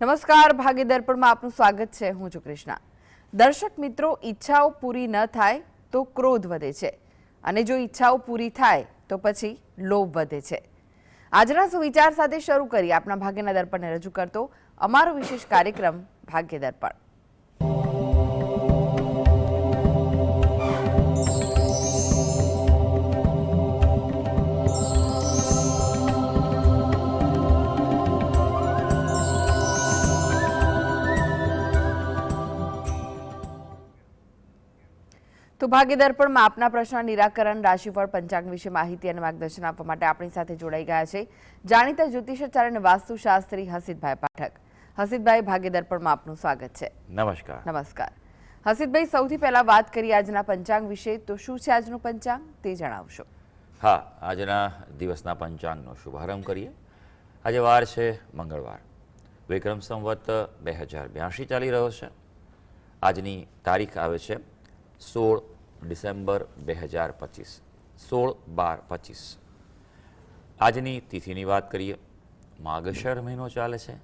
નમસ્કાર, ભાગ્ય દર્પણમાં આપનું સ્વાગત છે. હું છું કૃષ્ણા. દર્શક મિત્રો, ઈચ્છાઓ પૂરી ન થાય તો ક્રોધ વધે છે અને જો ઈચ્છાઓ પૂરી થાય તો પછી લોભ વધે છે. આજના સુવિચાર સાથે શરૂ કરી આપણા ભાગ્યના દર્પણને રજૂ કરતો અમારો વિશેષ કાર્યક્રમ ભાગ્ય દર્પણ. તો ભાગ્ય દર્પણમાં આપના પ્રશ્ન નિરાકરણ, રાશિફળ, પંચાંગ વિશે માહિતી અને માર્ગદર્શન આપવા માટે આપણી સાથે જોડાઈ ગયા છે જાણીતા જ્યોતિષાચાર્ય અને વાસ્તુશાસ્ત્રી હસીતભાઈ પાઠક. હસીતભાઈ, ભાગ્ય દર્પણમાં આપનું સ્વાગત છે. નમસ્કાર. નમસ્કાર. હસીતભાઈ, સૌથી પહેલા વાત કરીએ આજના પંચાંગ વિશે. તો શું છે આજનું પંચાંગ તે જણાવશો? હા, આજના દિવસના પંચાંગનો શુભારંભ કરીએ. આજે વાર છે મંગળવાર, વિક્રમ સંવત 2082 ચાલી રહ્યો છે. આજની તારીખ આવે છે 16 ડિસેમ્બર 2025, 16/12/25. આજની તિથિની વાત કરીએ. માગશર મહિનો ચાલે છે,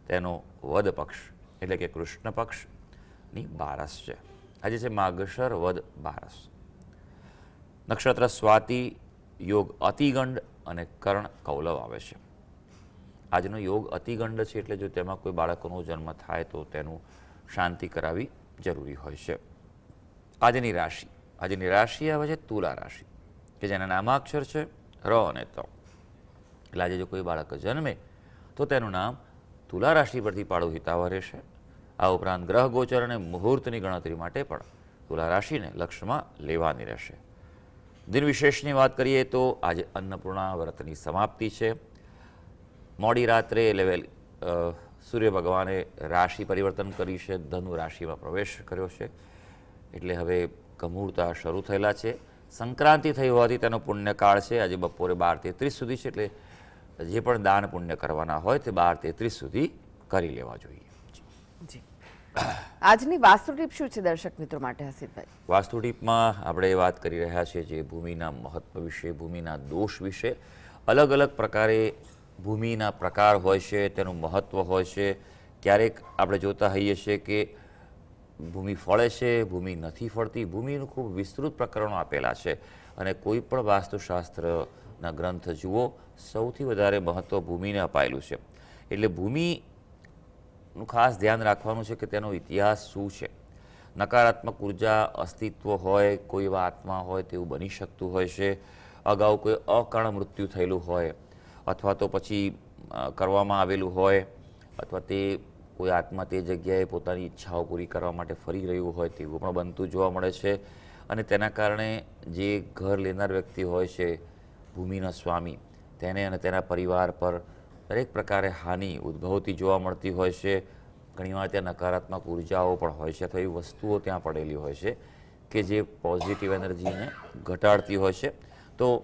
તેનો વદ પક્ષ એટલે કે કૃષ્ણ પક્ષની બારસ છે. આજે છે માગશર વદ બારસ. નક્ષત્ર સ્વાતિ, યોગ અતિગંડ અને કર્ણ કૌલવ આવે છે. આજનો યોગ અતિગંડ છે એટલે જો તેમાં કોઈ બાળકોનો જન્મ થાય તો તેનું શાંતિ કરાવવી જરૂરી હોય છે. આજની રાશિ આવે છે તુલા રાશિ, કે જેના નામાક્ષર છે ર અને ત. એટલે આજે જો કોઈ બાળક જન્મે તો તેનું નામ તુલા રાશિ પરથી પાડવું હિતાવહ રહેશે. આ ઉપરાંત ગ્રહ ગોચર અને મુહૂર્તની ગણતરી માટે પણ તુલા રાશિને લક્ષ્યમાં લેવાની રહેશે. દિન વિશેષની વાત કરીએ તો આજે અન્નપૂર્ણા વ્રતની સમાપ્તિ છે. મોડી રાત્રે એટલે સૂર્ય ભગવાને રાશિ પરિવર્તન કર્યું છે, ધનુ રાશિમાં પ્રવેશ કર્યો છે. એટલે હવે કમૂરતા શરૂ થયેલા છે. સંક્રાંતિ થઈ હોવાથી તેનો પુણ્યકાળ છે આજે બપોરે 12:33 સુધી છે. એટલે જે પણ દાન પુણ્ય કરવાના હોય તે 12:33 સુધી કરી લેવા જોઈએ. જી, આજની વાસ્તુ ટીપ શું છે દર્શક મિત્રો માટે હસીતભાઈ? વાસ્તુ ટીપમાં આપણે વાત કરી રહ્યા છીએ જે ભૂમિના મહત્વ વિશે, ભૂમિના દોષ વિશે. અલગ અલગ પ્રકારે ભૂમિના પ્રકાર હોય છે, તેનું મહત્વ હોય છે. ક્યારેક આપણે જોતા હોઈએ છીએ કે ભૂમિ ફળે છે, ભૂમિ નથી ફળતી. ભૂમિનું ખૂબ વિસ્તૃત પ્રકરણો આપેલા છે અને કોઈ પણ વાસ્તુશાસ્ત્રના ગ્રંથ જુઓ, સૌથી વધારે મહત્વ ભૂમિને અપાયેલું છે. એટલે ભૂમિનું ખાસ ધ્યાન રાખવાનું છે કે તેનો ઇતિહાસ શું છે. નકારાત્મક ઉર્જા અસ્તિત્વ હોય, કોઈ એવા આત્મા હોય તેવું બની શકતું હોય છે. અગાઉ કોઈ અકારણ મૃત્યુ થયેલું હોય અથવા તો પછી કરવામાં આવેલું હોય અથવા તે કોઈ આત્મા તે જગ્યાએ પોતાની ઈચ્છાઓ પૂરી કરવા માટે ફરી રહ્યું હોય તેવું પણ બનતું જોવા મળે છે. અને તેના કારણે જે ઘર લેનાર વ્યક્તિ હોય છે, ભૂમિના સ્વામી, તેને અને તેના પરિવાર પર દરેક પ્રકારે હાનિ ઉદ્ભવતી જોવા મળતી હોય છે. ઘણીવાર ત્યાં નકારાત્મક ઉર્જાઓ પણ હોય છે અથવા એવી વસ્તુઓ ત્યાં પડેલી હોય છે કે જે પોઝિટિવ એનર્જીને ઘટાડતી હોય છે. તો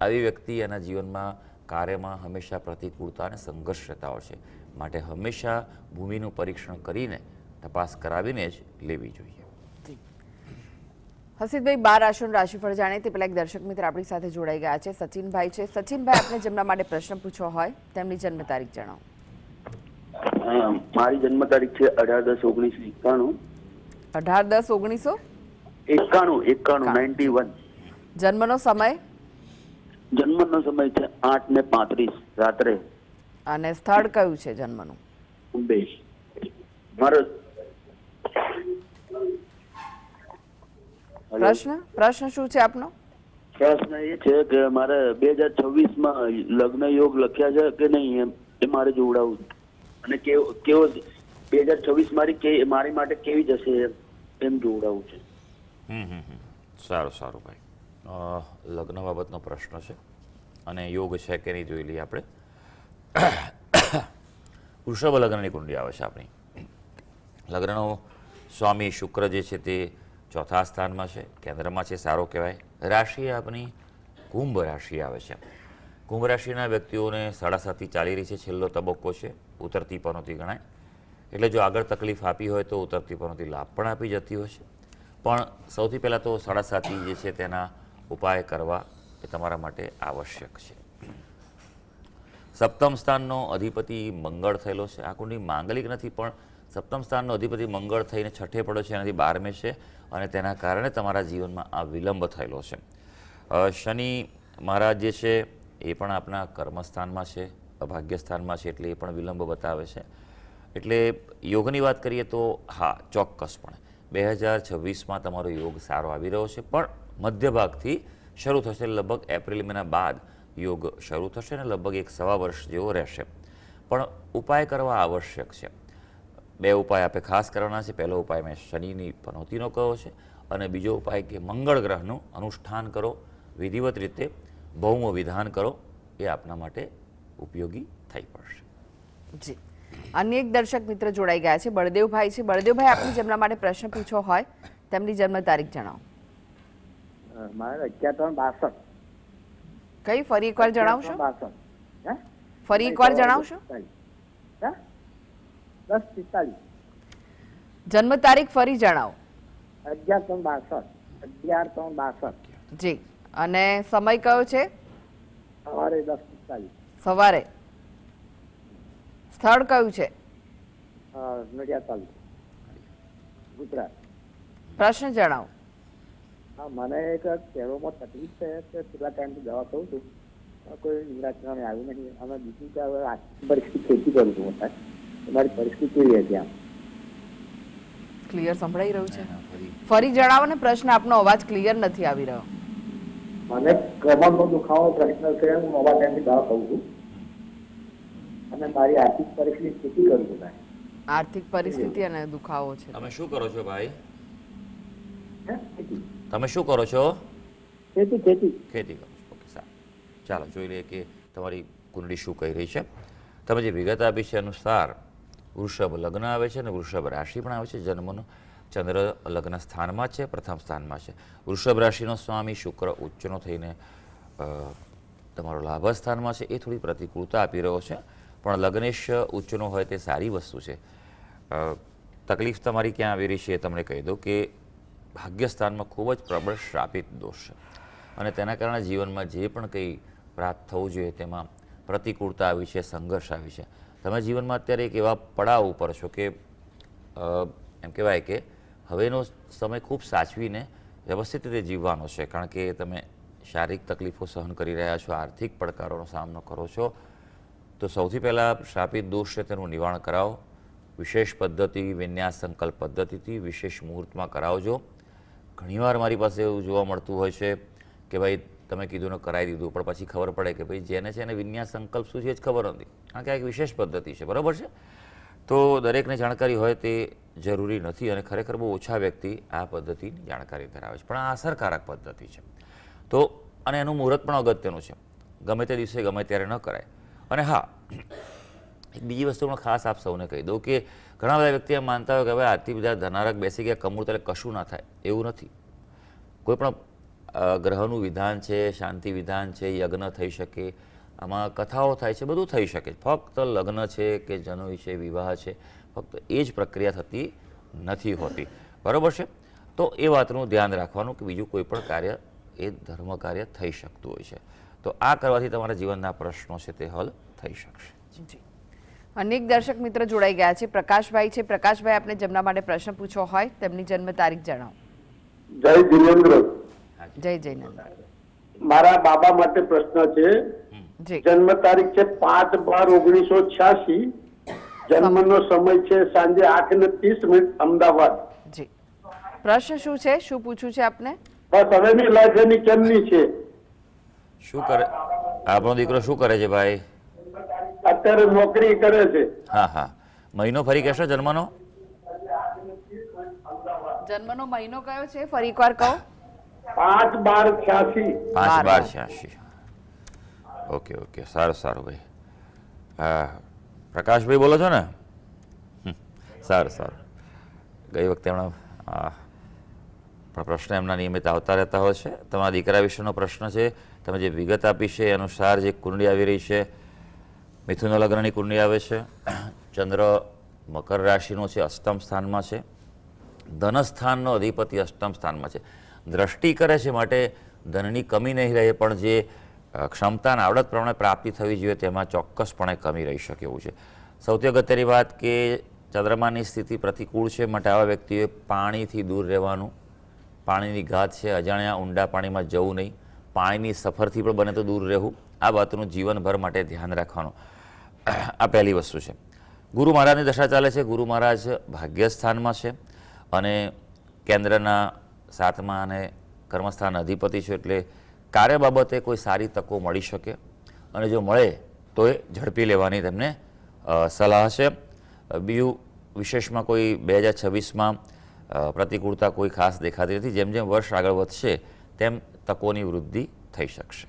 આવી વ્યક્તિ એના જીવનમાં કાર્યમાં હંમેશા પ્રતિકૂળતા અને સંઘર્ષ રહેતા હોય છે. માટે હંમેશા ભૂમિનું પરીક્ષણ કરીને તપાસ કરાવીને જ લેવી જોઈએ. હસીતભાઈ, 12 રાશિનું રાશિફળ જાણે તે પહેલા એક દર્શક મિત્ર આપણી સાથે જોડાઈ ગયા છે. સચિનભાઈ છે. સચિનભાઈ, આપને જેમના માટે પ્રશ્ન પૂછવો હોય તેમની જન્મ તારીખ જણાવો. મારી જન્મ તારીખ છે 18/10/1991. 18/10/1991. જન્મનો સમય? જન્મનો સમય છે 8:35 રાત્રે. અને સ્થળ કયું છે જન્મનું? મુંબઈ. મારો પ્રશ્ન શું છે આપનો? પ્રશ્ન એ છે કે મારે 2026માં લગ્ન યોગ લખ્યા છે કે નહીં એ મારે જોડાવું અને કેવો 2026 મારી માટે કેવી જશે એમ જોડાવું છે. સારું ભાઈ. લગ્ન બાબતનો પ્રશ્ન છે અને યોગ છે કે નહીં જોઈ લઈએ આપણે. વૃષભ લગ્નની કુંડળી આવે છે આપણી. લગ્નનો સ્વામી શુક્ર જે છે તે ચોથા સ્થાનમાં છે, કેન્દ્રમાં છે, સારો કહેવાય. રાશિ આપણી કુંભ રાશિ આવે છે. કુંભ રાશિના વ્યક્તિઓને 7.5 ચાલી રહી છે, છેલ્લો તબક્કો છે, ઉતરતી પનોતી ગણાય. એટલે જો આગળ તકલીફ આપી હોય તો ઉતરતી પનોતી લાભ પણ આપી જતી હોય છે. પણ સૌથી પહેલાં તો 7.5 જે છે તેના ઉપાય કરવા એ તમારા માટે આવશ્યક છે. સપ્તમ સ્થાનનો અધિપતિ મંગળ થયેલો છે. આ કુંડળી માંગલિક નથી, પણ સપ્તમ સ્થાનનો અધિપતિ મંગળ થઈને છઠ્ઠે પડ્યો છે, એનાથી 12મે છે, અને તેના કારણે તમારા જીવનમાં આ વિલંબ થયેલો છે. શનિ મહારાજ જે છે એ પણ આપણા કર્મસ્થાનમાં છે, અભાગ્ય સ્થાનમાં છે, એટલે એ પણ વિલંબ બતાવે છે. એટલે યોગની વાત કરીએ તો હા, ચોક્કસપણે 2026માં તમારો યોગ સારો આવી રહ્યો છે, પણ મધ્ય ભાગથી શરૂ થશે. લગભગ એપ્રિલ મહિના બાદ યોગ શરૂ થશે અને લગભગ 1.25 વર્ષ જેવો રહેશે. પણ ઉપાય કરવા આવશ્યક છે. 2 ઉપાય આપણે ખાસ કરવાના છે. પહેલો ઉપાય મેં શનિની પનોતીનો કહ્યો છે, અને બીજો ઉપાય કે મંગળ ગ્રહનું અનુષ્ઠાન કરો, વિધિવત રીતે ભૌમ વિધાન કરો, એ આપના માટે ઉપયોગી થઈ પડશે. જી, અન્ય એક દર્શક મિત્ર જોડાઈ ગયા છે, બળદેવભાઈ છે. બળદેવભાઈ, આપને જેમના માટે પ્રશ્ન પૂછવો હોય તેમની જન્મ તારીખ જણાવો. મારે 11/3/62. કઈ ફરી એકવાર જણાવશો? 11/3/62. હે? ફરી એકવાર જણાવશો? હે? 10:45. જન્મ તારીખ ફરી જણાવો. 11/3/62. 11/3/62. જી, અને સમય કયો છે? સવારે 10:45. સવારે. સ્થળ કયું છે? નડિયાદ તાલુકો, ગુજરાત. પ્રશ્ન જણાવો. હા, મને એક શહેરોમાં તકલીફ છે કે કેટલા ટાઈમથી દવા કહું છું, કોઈ નિરાકરણ આવ્યું નહીં. અમે બીજું કે હવે આર્થિક પરિસ્થિતિ ખેતી કરું છું સાહેબ, તમારી પરિસ્થિતિ કેવી હતી? આમ ક્લિયર સંભળાઈ રહ્યું છે? ફરી જણાવો ને પ્રશ્ન, આપનો અવાજ ક્લિયર નથી આવી રહ્યો. મને કમરનો દુખાવો પ્રશ્ન છે, હું નવા ટાઈમથી દવા કહું છું, અને મારી આર્થિક પરિસ્થિતિ ખેતી કરું છું સાહેબ. આર્થિક પરિસ્થિતિ અને દુખાવો છે. તમે શું કરો છો ભાઈ? હે? ખેતી તમે શું કરો છો? ખેતી ખેતી ખેતી કરો છો. ઓકે, સારું. ચાલો જોઈ લઈએ કે તમારી કુંડળી શું કહી રહી છે. તમે જે વિગત આપી છે અનુસાર વૃષભ લગ્ન આવે છે અને વૃષભ રાશિ પણ આવે છે. જન્મનો ચંદ્ર લગ્ન સ્થાનમાં છે, પ્રથમ સ્થાનમાં છે. વૃષભ રાશિનો સ્વામી શુક્ર ઉચ્ચનો થઈને તમારો લાભ સ્થાનમાં છે. એ થોડી પ્રતિકૂળતા આપી રહ્યો છે, પણ લગ્નેશ ઉચ્ચનો હોય તે સારી વસ્તુ છે. તકલીફ તમારી ક્યાં આવી રહી છે એ તમને કહી દઉં કે ભાગ્યસ્થાનમાં ખૂબ જ પ્રબળ શ્રાપિત દોષ છે, અને તેના કારણે જીવનમાં જે પણ કંઈ પ્રાપ્ત થવું જોઈએ તેમાં પ્રતિકૂળતા આવી છે, સંઘર્ષ આવી છે. તમે જીવનમાં અત્યારે એક એવા પડાવ ઉપર છો કે એમ કહેવાય કે હવેનો સમય ખૂબ સાચવીને વ્યવસ્થિત રીતે જીવવાનો છે, કારણ કે તમે શારીરિક તકલીફો સહન કરી રહ્યા છો, આર્થિક પડકારોનો સામનો કરો છો. તો સૌથી પહેલાં શ્રાપિત દોષ છે તેનું નિવારણ કરાવો. વિશેષ પદ્ધતિ, વિન્યાસ સંકલ્પ પદ્ધતિથી વિશેષ મુહૂર્તમાં કરાવજો. ઘણીવાર મારી પાસે એવું જોવા મળતું હોય છે કે ભાઈ તમે કીધું ને કરાવી દીધું, પણ પછી ખબર પડે કે ભાઈ જેને છે એને વિન્યાસ સંકલ્પ શું છે જ ખબર નથી, કારણ કે આ એક વિશેષ પદ્ધતિ છે, બરાબર છે. તો દરેકને જાણકારી હોય તે જરૂરી નથી, અને ખરેખર બહુ ઓછા વ્યક્તિ આ પદ્ધતિની જાણકારી ધરાવે છે, પણ આ અસરકારક પદ્ધતિ છે. તો અને એનું મુહૂર્ત પણ અગત્યનું છે. ગમે તે દિવસે ગમે ત્યારે ન કરાય. અને હા, એક બીજી વસ્તુ પણ ખાસ આપ સૌને કહી દઉં કે ઘણા બધા વ્યક્તિ એમ માનતા હોય કે હવે આથી બધા ધનારક બેસી ગયા કમૂળ ત્યારે કશું ના થાય, એવું નથી. કોઈ પણ ગ્રહનું વિધાન છે, શાંતિ વિધાન છે, યજ્ઞ થઈ શકે, આમાં કથાઓ થાય છે, બધું થઈ શકે. ફક્ત લગ્ન છે કે જનોઈ છે, વિવાહ છે, ફક્ત એ જ પ્રક્રિયા થતી નથી હોતી, બરાબર છે. તો એ વાતનું ધ્યાન રાખવાનું કે બીજું કોઈ પણ કાર્ય એ ધર્મ કાર્ય થઈ શકતું હોય છે. તો આ કરવાથી તમારા જીવનના પ્રશ્નો છે તે હલ થઈ શકશે. જી, અનેક દર્શક મિત્ર જોડાઈ ગયા છે. પ્રકાશભાઈ છે. પ્રકાશભાઈ, આપને જેમના માટે પ્રશ્ન પૂછવો હોય તેમની જન્મ તારીખ જણાવો. જય જિનેન્દ્ર. જય જયનંદ. મારા બાબા માટે પ્રશ્ન છે. જી, જન્મ તારીખ છે 5/12/1986. જન્મનો સમય છે સાંજે 8:30 અમદાવાદ. જી, પ્રશ્ન શું છે? શું પૂછવું છે આપને? બસ હવેની લાઈફ એની કેમની છે? શું કરે આપણો દીકરો? શું કરે છે ભાઈ? અત્યારે નોકરી કરે છે. હા હા, મહિનો ફરી કહેશો જન્મનો? જન્મનો મહિનો કયો છે? ફરી એકવાર કહો. 5/12/86. 5/12/86. ઓકે ઓકે, સારું સારું ભાઈ. હા, પ્રકાશભાઈ બોલો છો ને? સારું સારું. ગઈ વખતે એમણે પ્રશ્ન એમના નિયમિત આવતા રહેતા હોય છે. તમારા દીકરા વિશેનો પ્રશ્ન છે. તમે જે વિગત આપી છે એ અનુસાર જે કુંડળી આવી રહી છે, મિથુન લગ્નની કુંડળી આવે છે. ચંદ્ર મકર રાશિનો છે, અષ્ટમ સ્થાનમાં છે. ધનસ્થાનનો અધિપતિ અષ્ટમ સ્થાનમાં છે. દ્રષ્ટિ કરે છે માટે ધનની કમી નહીં રહે, પણ જે ક્ષમતા અને આવડત પ્રમાણે પ્રાપ્તિ થવી જોઈએ તેમાં ચોક્કસપણે કમી રહી શકે એવું છે. સૌથી અગત્યની વાત કે ચંદ્રમાની સ્થિતિ પ્રતિકૂળ છે માટે આવા વ્યક્તિઓએ પાણીથી દૂર રહેવાનું. પાણીની ઘાત છે, અજાણ્યા ઊંડા પાણીમાં જવું નહીં, પાણીની સફરથી પણ બને તો દૂર રહેવું. આ વાતનું જીવનભર માટે ધ્યાન રાખવાનું. આ પહેલી વસ્તુ છે. ગુરુ મહારાજની દશા ચાલે છે. ગુરુ મહારાજ ભાગ્યસ્થાનમાં છે અને કેન્દ્રના 7મા અને કર્મસ્થાન અધિપતિ છે, એટલે કાર્ય બાબતે કોઈ સારી તકો મળી શકે અને જો મળે તો એ ઝડપી લેવાની તેમને સલાહ છે. બીજું વિશેષમાં કોઈ 2026માં પ્રતિકૂળતા કોઈ ખાસ દેખાતી નથી. જેમ જેમ વર્ષ આગળ વધશે તેમ તકોની વૃદ્ધિ થઈ શકશે.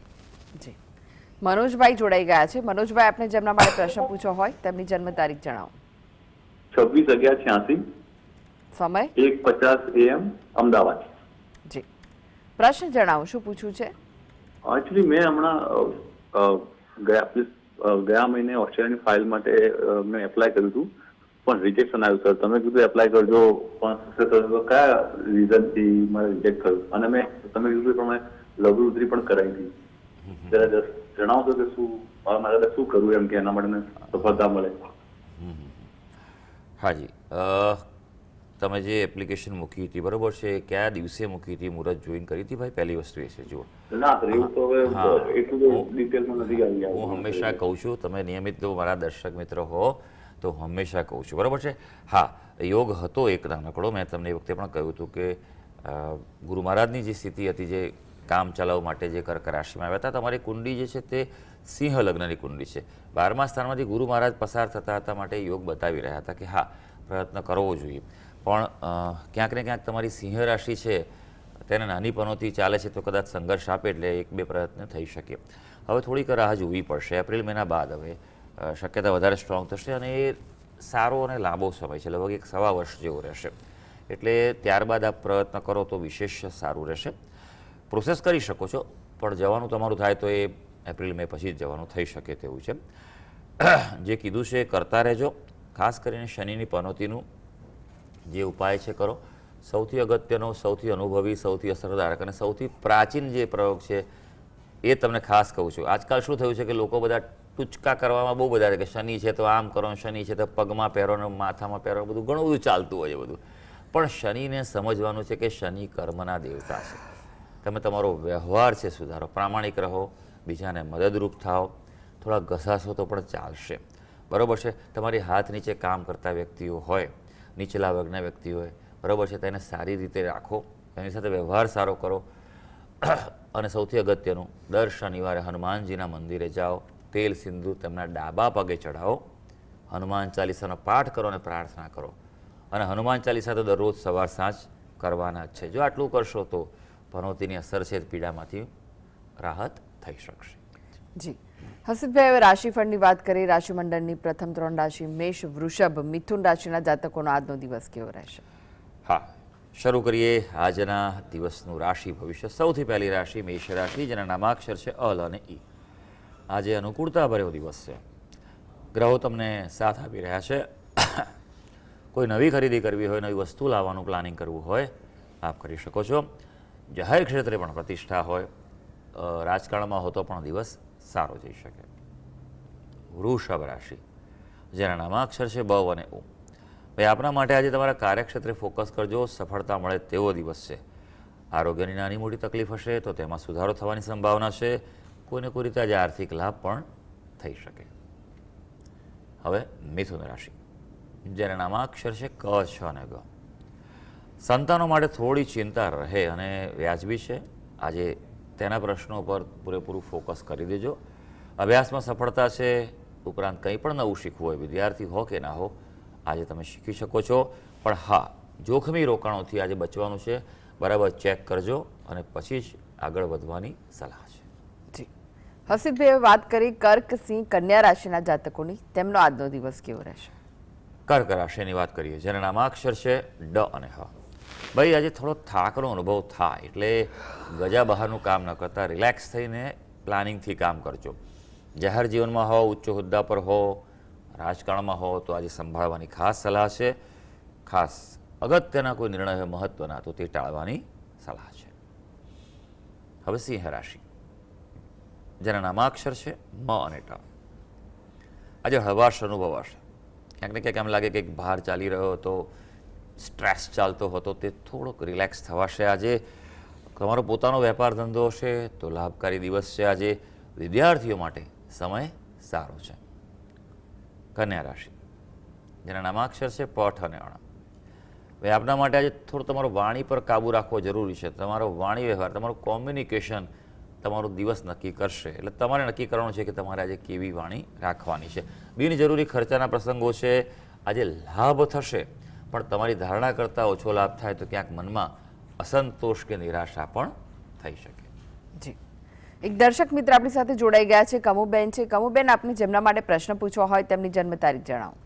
જી, મનોજભાઈ જોડાઈ ગયા છે. મનોજભાઈ, આપને જેમના માટે પ્રશ્ન પૂછ્યો હોય તેમની જન્મ તારીખ જણાવો. 26/11/86, સમય 1:50 AM, અમદાવાદ. જી, પ્રશ્ન જણાવો, શું પૂછવું છે? એકચ્યુઅલી મેં હમણાં ગયા મહિને ઓસ્ટ્રેલિયાની ફાઇલ માટે મેં એપ્લાય કર્યું હતું, પણ રિજેક્શન આવ્યું. સર, તમે કીધું એપ્લાય કરજો, પણ કયા રીઝનથી મારે રિજેક્ટ થયું? અને મેં તમે કીધું એ પ્રમાણે લઘુરુદ્રી પણ કરાવી હતી. જરા જણાવશો કે મારે શું કરવું એમ કે એના માટે સફળતા મળે? હાજી, તમે જે એપ્લિકેશન મૂકી હતી બરોબર છે, કયા દિવસે મૂકી હતી, મુહૂર્ત જોઈન કરી હતી ભાઈ? પહેલી વસ્તુ એ છે. જુઓ, ના સર, એવું તો હવે એટલું ડિટેલમાં નથી આવી. હું હંમેશા કહું છું, તમે નિયમિત જો મારા દર્શક મિત્રો હો તો હંમેશા કહું છું બરાબર છે. હા, યોગ હતો એક નાનકડો. મેં તમને એ વખતે પણ કહ્યું હતું કે ગુરુ મહારાજની જે સ્થિતિ હતી, જે કામ ચલાવવા માટે જે કર્ક રાશિમાં આવ્યા હતા, તમારી કુંડી જે છે તે સિંહ લગ્નની કુંડી છે. 12મા સ્થાનમાંથી ગુરુ મહારાજ પસાર થતા હતા માટે યોગ બતાવી રહ્યા હતા કે હા, પ્રયત્ન કરવો જોઈએ. પણ ક્યાંક ને ક્યાંક તમારી સિંહ રાશિ છે તેને નાની પનોતી ચાલે છે તો કદાચ સંઘર્ષ આપે એટલે 1-2 પ્રયત્ન થઈ શકે. હવે થોડીક રાહ જોવી પડશે. એપ્રિલ મહિના બાદ હવે શક્યતા વધારે સ્ટ્રોંગ થશે અને એ સારો અને લાંબો સમય છે, લગભગ 1-1.25 વર્ષ જેવો રહેશે. એટલે ત્યારબાદ આપ પ્રયત્ન કરો તો વિશેષ સારું રહેશે. પ્રોસેસ કરી શકો છો, પણ જવાનું તમારું થાય તો એ એપ્રિલ મે પછી જ જવાનું થઈ શકે તેવું છે. જે કીધું છે એ કરતા રહેજો. ખાસ કરીને શનિની પનોતીનું જે ઉપાય છે કરો. સૌથી અગત્યનો, સૌથી અનુભવી, સૌથી અસરદાયક અને સૌથી પ્રાચીન જે પ્રયોગ છે એ તમને ખાસ કહું છું. આજકાલ શું થયું છે કે લોકો બધા ટૂચકા કરવામાં બહુ બધા છે કે શનિ છે તો આમ કરો, શનિ છે તો પગમાં પહેરો ને માથામાં પહેરો, બધું ઘણું બધું ચાલતું હોય છે બધું. પણ શનિને સમજવાનું છે કે શનિ કર્મના દેવતા છે. તમે તમારો વ્યવહાર છે સુધારો, પ્રામાણિક રહો, બીજાને મદદરૂપ થાઓ, થોડા ઘસાશો તો પણ ચાલશે બરાબર છે. તમારી હાથ નીચે કામ કરતા વ્યક્તિઓ હોય, નીચલા વર્ગના વ્યક્તિઓ હોય બરાબર છે, તેને સારી રીતે રાખો, તેની સાથે વ્યવહાર સારો કરો. અને સૌથી અગત્યનું, દર શનિવારે હનુમાનજીના મંદિરે જાઓ, તેલ સિંદૂર તેમના ડાબા પગે ચઢાવો, હનુમાન ચાલીસાનો પાઠ કરો અને પ્રાર્થના કરો. અને હનુમાન ચાલીસા તો દરરોજ સવાર સાંજ કરવાના જ છે. જો આટલું કરશો તો પનોતીની અસર છે પીડામાંથી રાહત થઈ શકશે. જી, હસીબભાઈ, હવે રાશિફળની વાત કરીએ. રાશિમંડળની પ્રથમ 3 રાશિ મેષ, વૃષભ, મિથુન રાશિના જાતકોનો આજનો દિવસ કેવો રહેશે? હા, શરૂ કરીએ આજના દિવસનું રાશિ ભવિષ્ય. સૌથી પહેલી રાશિ મેષ રાશિ, જેના નામાક્ષર છે અલ અને ઈ. આજે અનુકૂળતા ભર્યો દિવસ છે. ગ્રહો તમને સાથ આપી રહ્યા છે. કોઈ નવી ખરીદી કરવી હોય, નવી વસ્તુ લાવવાનું પ્લાનિંગ કરવું હોય, આપ કરી શકો છો. જાહેર ક્ષેત્રે પણ પ્રતિષ્ઠા હોય, રાજકારણમાં હોતો પણ દિવસ સારો જઈ શકે. વૃષભ રાશિ, જેના નામાક્ષર છે બ અને ઓ. ભાઈ, આપણા માટે આજે તમારા કાર્યક્ષેત્રે ફોકસ કરજો. સફળતા મળે તેવો દિવસ છે. આરોગ્યની નાની મોટી તકલીફ હશે તો તેમાં સુધારો થવાની સંભાવના છે. કોઈને કોઈ રીતે આજે આર્થિક લાભ પણ થઈ શકે. હવે મિથુન રાશિ, જેના નામાક્ષર છે ક, છ અને ગ. સંતાનો માટે થોડી ચિંતા રહે અને વ્યાજબી છે. આજે તેના પ્રશ્નો પર પૂરેપૂરું ફોકસ કરી દેજો. અભ્યાસમાં સફળતા છે. ઉપરાંત કંઈ પણ નવું શીખવું હોય, વિદ્યાર્થી હો કે ના હો, આજે તમે શીખી શકો છો. પણ હા, જોખમી રોકાણોથી આજે બચવાનું છે. બરાબર ચેક કરજો અને પછી જ આગળ વધવાની સલાહ છે. જી, હસીબભાઈ, વાત કરી કર્ક, સિંહ, કન્યા રાશિના જાતકોની, તેમનો આજનો દિવસ કેવો રહેશે? કર્ક રાશિની વાત કરીએ, જેના નામાક્ષર છે ડ અને હ. ભાઈ, આજે થોડો થાકનો અનુભવ થાય એટલે ગજા બહારનું કામ ન કરતા રિલેક્સ થઈને પ્લાનિંગથી કામ કરજો. જાહેર જીવનમાં હો, ઉચ્ચ હોદ્દા પર હો, રાજકારણમાં હો તો આજે સંભાળવાની ખાસ સલાહ છે. ખાસ અગત્યના કોઈ નિર્ણય હોય મહત્વના તો તે ટાળવાની સલાહ છે. હવે સિંહ રાશિ, જેના નામાક્ષર છે મ અને ટ. આજે હળવાશ અનુભવાશે. ક્યાંક ને ક્યાંક એમ લાગે કે એક બહાર ચાલી રહ્યો હતો, સ્ટ્રેસ ચાલતો હતો, તે થોડોક રિલેક્સ થવાશે. આજે તમારો પોતાનો વેપાર ધંધો હશે તો લાભકારી દિવસ છે. આજે વિદ્યાર્થીઓ માટે સમય સારો છે. કન્યા રાશિ, જેના નામાક્ષર છે પઠ અને અણ. ભાઈ આપના માટે આજે થોડું તમારો વાણી પર કાબૂ રાખવો જરૂરી છે. તમારો વાણી વ્યવહાર, તમારું કોમ્યુનિકેશન તમારો દિવસ નક્કી કરશે. એટલે તમારે નક્કી કરવાનું છે કે તમારે આજે કેવી વાણી રાખવાની છે. બિનજરૂરી ખર્ચાના પ્રસંગો છે. આજે લાભ થશે પણ તમારી ધારણા કરતાં ઓછો લાભ થાય તો ક્યાંક મનમાં અસંતોષ કે નિરાશા પણ થઈ શકે. જી, એક દર્શક મિત્ર આપણી સાથે જોડાઈ ગયા છે, કમુબેન છે. કમુબેન, આપને જેમના માટે પ્રશ્ન પૂછવો હોય તેમની જન્મ તારીખ જણાવો.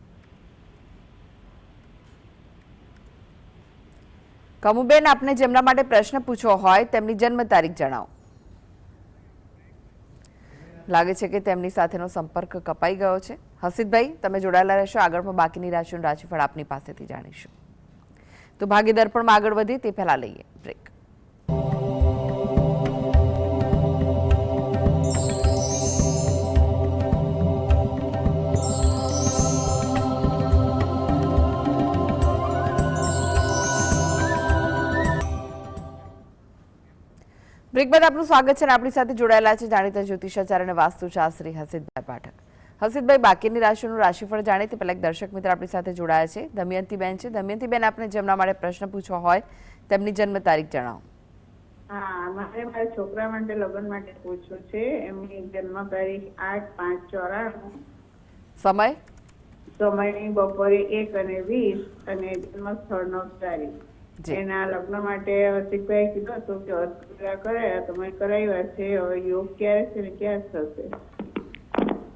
કમુબેન, આપને જેમના માટે પ્રશ્ન પૂછવો હોય તેમની જન્મ તારીખ જણાવો. લાગે છે કે તેમની સાથેનો સંપર્ક કપાઈ ગયો છે. હસીદભાઈ, તમે જોડાયેલા રહેશો. આગળ પણ બાકીની રાશિઓનું રાશિફળ આપની પાસેથી જાણીશું. તો ભાગ્ય દર્પણમાં આગળ વધીએ તે પહેલા લઈએ બ્રેક. બ્રેક બાદ આપનું સ્વાગત છે અને આપણી સાથે જોડાયેલા છે જાણીતા જ્યોતિષાચાર્ય અને વાસ્તુશાસ્ત્રી હસીદભાઈ પાઠક. હસીદભાઈ, બાકીની રાશિઓનું રાશિફળ જાણે તે પહેલા એક દર્શક મિત્ર આપણી સાથે જોડાયા છે, દમયંતીબેન છે. દમયંતીબેન, આપને જેમના માટે પ્રશ્ન પૂછવો હોય તેમની જન્મ તારીખ જણાવો. હા, મારે મારા છોકરા માટે લગ્ન માટે પૂછવું છે. એમની જન્મ તારીખ 8/5/94, સમય? સમય બપોરે 1:20 અને જન્મ સ્થળ નવસારી. જી. એના લગ્ન માટે હર્ષિકભાઈ કીધું હતું કે અર્થપૂજા કરાયા તો મેં કરાવ્યા છે. હવે યોગ ક્યારે છે ને ક્યારે થશે?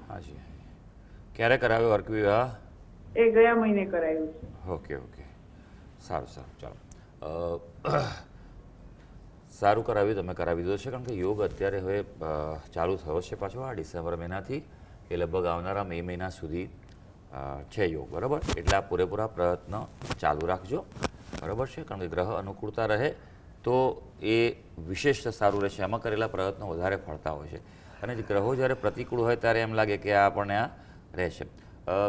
હાજી, ક્યારે કરાવ્યો વર્ક વિવાહ? એ ગયા મહિને કરાવ્યું છે. ઓકે ઓકે, સારું સારું, ચાલો. સારું કરાવ્યું, તમે કરાવી દીધો છે. કારણ કે યોગ અત્યારે હવે ચાલુ થયો છે પાછો આ ડિસેમ્બર મહિનાથી. એ લગભગ આવનારા મે મહિના સુધી છે યોગ, બરાબર? એટલે આ પૂરેપૂરા પ્રયત્ન ચાલુ રાખજો, બરાબર છે? કારણ કે ગ્રહ અનુકૂળતા રહે તો એ વિશેષ સારું રહેશે. આમાં કરેલા પ્રયત્નો વધારે ફળતા હોય છે. અને ગ્રહો જ્યારે પ્રતિકૂળ હોય ત્યારે એમ લાગે કે આપણને આ રહેશે.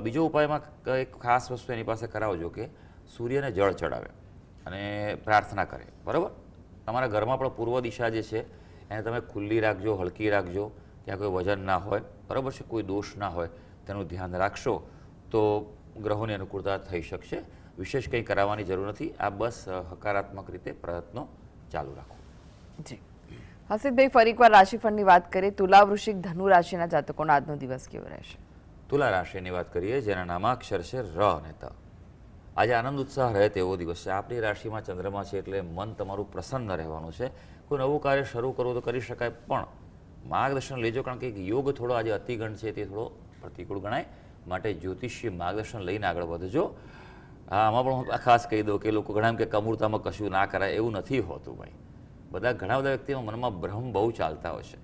બીજો ઉપાયમાં એક ખાસ વસ્તુ એની પાસે કરાવજો કે સૂર્યને જળ ચડાવે અને પ્રાર્થના કરે, બરાબર? તમારા ઘરમાં પણ પૂર્વ દિશા જે છે એને તમે ખુલ્લી રાખજો, હલકી રાખજો. ત્યાં કોઈ વજન ના હોય, બરાબર છે? કોઈ દોષ ના હોય તેનું ધ્યાન રાખશો તો ગ્રહોની અનુકૂળતા થઈ શકશે. વિશેષ કંઈ કરાવવાની જરૂર નથી. આ બસ હકારાત્મક રીતે પ્રયત્નો ચાલુ રાખો. જી હસીદભાઈ, ફરી એકવાર રાશિફળની વાત કરીએ. તુલા, વૃશ્ચિક, ધનુ રાશિના જાતકોનો આજનો દિવસ કેવો રહેશે? તુલા રાશિની વાત કરીએ, જેના નામાક્ષર છે ર અને ત. આજે આનંદ ઉત્સાહ રહે તેવો દિવસ છે. આપણી રાશિમાં ચંદ્રમા છે એટલે મન તમારું પ્રસન્ન રહેવાનું છે. કોઈ નવું કાર્ય શરૂ કરવું તો કરી શકાય, પણ માર્ગદર્શન લેજો. કારણ કે યોગ થોડો આજે અતિગંઠ છે, તે થોડો પ્રતિકૂળ ગણાય. માટે જ્યોતિષીય માર્ગદર્શન લઈને આગળ વધજો. હા, આમાં પણ હું ખાસ કહી દઉં કે લોકો ઘણા એમ કે કમૂરતામાં કશું ના કરાય, એવું નથી હોતું ભાઈ. ઘણા બધા વ્યક્તિઓ મનમાં ભ્રમ બહુ ચાલતા હોય છે.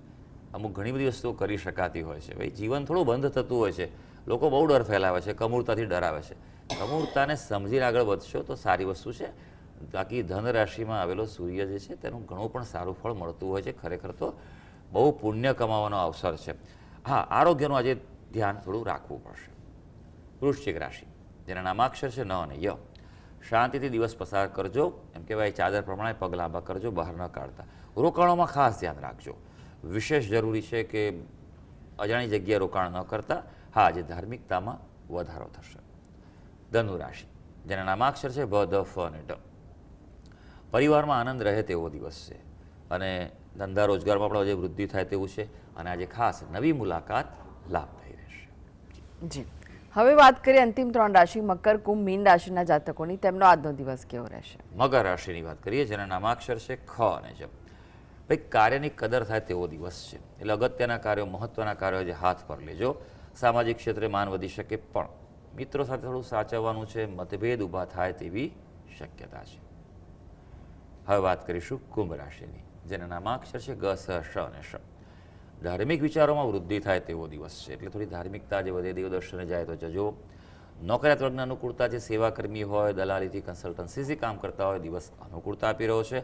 અમુક ઘણી બધી વસ્તુઓ કરી શકાતી હોય છે. ભાઈ જીવન થોડું બંધ થતું હોય છે. લોકો બહુ ડર ફેલાવે છે, કમૂરતાથી ડરાવે છે. કમૂરતાને સમજીને આગળ વધશો તો સારી વસ્તુ છે. બાકી ધન રાશિમાં આવેલો સૂર્ય જે છે તેનું ઘણું પણ સારું ફળ મળતું હોય છે. ખરેખર તો બહુ પુણ્ય કમાવાનો અવસર છે. હા, આરોગ્યનું આજે ધ્યાન થોડું રાખવું પડશે. વૃશ્ચિક રાશિ, જેના નામાક્ષર છે ન અને ય. શાંતિથી દિવસ પસાર કરજો. એમ કહેવાય ચાદર પ્રમાણે પગ લાંબા કરજો, બહાર ન કાઢતા. રોકાણોમાં ખાસ ધ્યાન રાખજો. વિશેષ જરૂરી છે કે અજાણી જગ્યાએ રોકાણ ન કરતા. હા, આજે ધાર્મિકતામાં વધારો થશે. ધનુ રાશિ, જેના નામાક્ષર છે ભ, ધ, ફ અને ટ. પરિવારમાં આનંદ રહે તેવો દિવસ છે અને ધંધા રોજગારમાં પણ આજે વૃદ્ધિ થાય તેવું છે. અને આજે ખાસ નવી મુલાકાત લાભદાયી રહેશે. જી, હવે વાત કરીએ અંતિમ 3 રાશિ મકર, કુંભ, મીન રાશિના જાતકોની. તેમનો આજનો દિવસ કેવો રહેશે? મકર રાશિની વાત કરીએ, જેના નામાક્ષર છે ખ અને જ. ભાઈ કાર્યની કદર થાય તેવો દિવસ છે. એટલે અગત્યના કાર્યો, મહત્વના કાર્યો જે હાથ પર લેજો. સામાજિક ક્ષેત્રે માન વધી શકે, પણ મિત્રો સાથે થોડું સાચવવાનું છે. મતભેદ ઊભા થાય તેવી શક્યતા છે. હવે વાત કરીશું કુંભ રાશિની, જેના નામાક્ષર છે ગ, સ, શ અને શ. ધાર્મિક વિચારોમાં વૃદ્ધિ થાય તેવો દિવસ છે. એટલે થોડી ધાર્મિકતા જે વધે, દેવ દર્શને જાય તો જજો. નોકરિયાત વર્ગની અનુકૂળતા, જે સેવાકર્મી હોય, દલાલીથી કન્સલ્ટન્સીથી કામ કરતા હોય, દિવસ અનુકૂળતા આપી રહ્યો છે.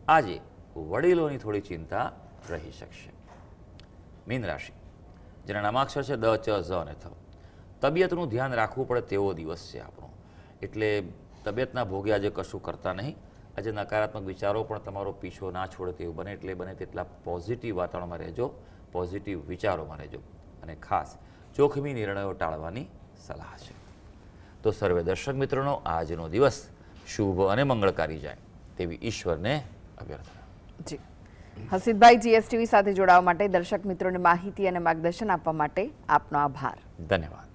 આજે વડીલોની થોડી ચિંતા રહી શકશે. મીન રાશિ, જેના નામાક્ષર છે દ, ચ, ઝ અને થ. તબિયતનું ધ્યાન રાખવું પડે તેવો દિવસ છે આપણો, એટલે તબિયતના ભોગે આજે કશું કરતા નહીં. આજે નકારાત્મક વિચારો પણ તમારો પીછો ના છોડે તેવું બને એટલે બને તેટલા પોઝિટિવ વાતાવરણમાં રહેજો, પોઝિટિવ વિચારોમાં રહેજો અને ખાસ જોખમી નિર્ણયો ટાળવાની સલાહ છે. તો સર્વે દર્શક મિત્રોનો આજનો દિવસ શુભ અને મંગળકારી જાય તેવી ઈશ્વરને અભ્યર્થના. જી હસીદભાઈ, જીએસટીવી સાથે જોડાવા માટે, દર્શક મિત્રોને માહિતી અને માર્ગદર્શન આપવા માટે આપનો આભાર. ધન્યવાદ.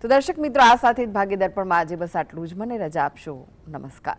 તો દર્શક મિત્રો, આ સાથે જ ભાગ્ય દર્પણમાં આજે બસ આટલું જ. મને રજા આપશો. નમસ્કાર.